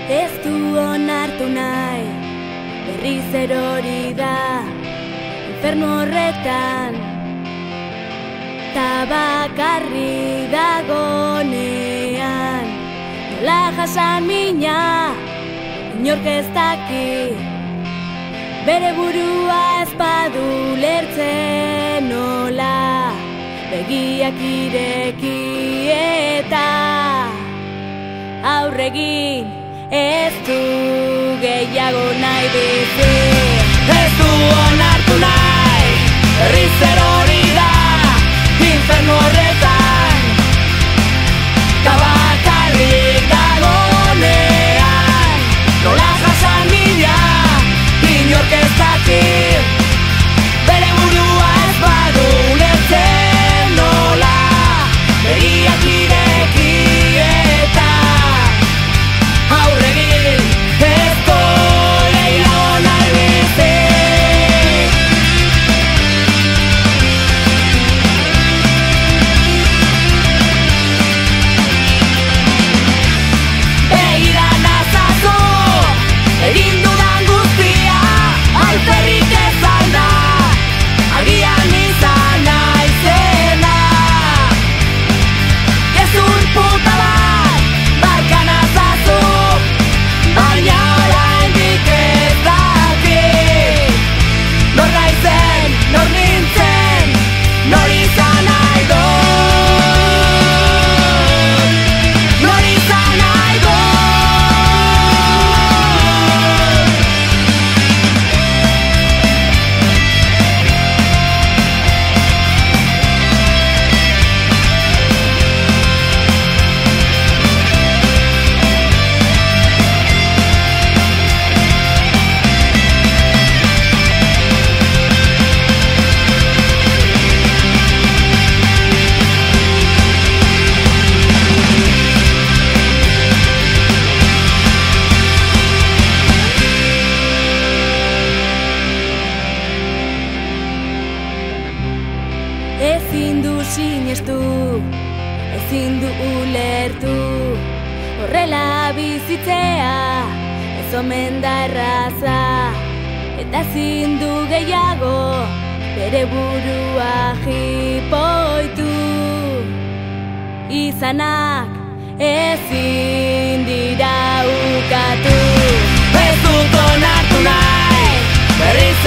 Ez du onartu nahi, berriz erori da infernu horretan, ta bakarri dagonean. Nola jasan mina, inork ez daki, bere burua ez badu lertzen. Nola begiak ireki eta aurregin, ez du gehiago nahi bizi. Ez du onartu nahi, berriz erori da infernu horretan, ta bakarrik dagonean. Nola jasan mina, inork ez daki, bere burua ez badu ulertzen. Nola begiak ireki eta aurregin, ez du gehiago nahi bizi. Begira nazazu, egin dudan guztia, alferrik ez alda, agian izan naizena. Gezur puta bat, barka nazazu, baina oraindik ez dakit nor naizen, nor nintzen, nor izan nahi dut, nor izan nahi dut. Ezin du sinestu, ezin du ulertu, horrela bizitzea ez omen da erraza. Eta ezin du gehiago bere burua jipoitu. Izanak ezin dira ukatu. Ez dut onartu nahi, berriz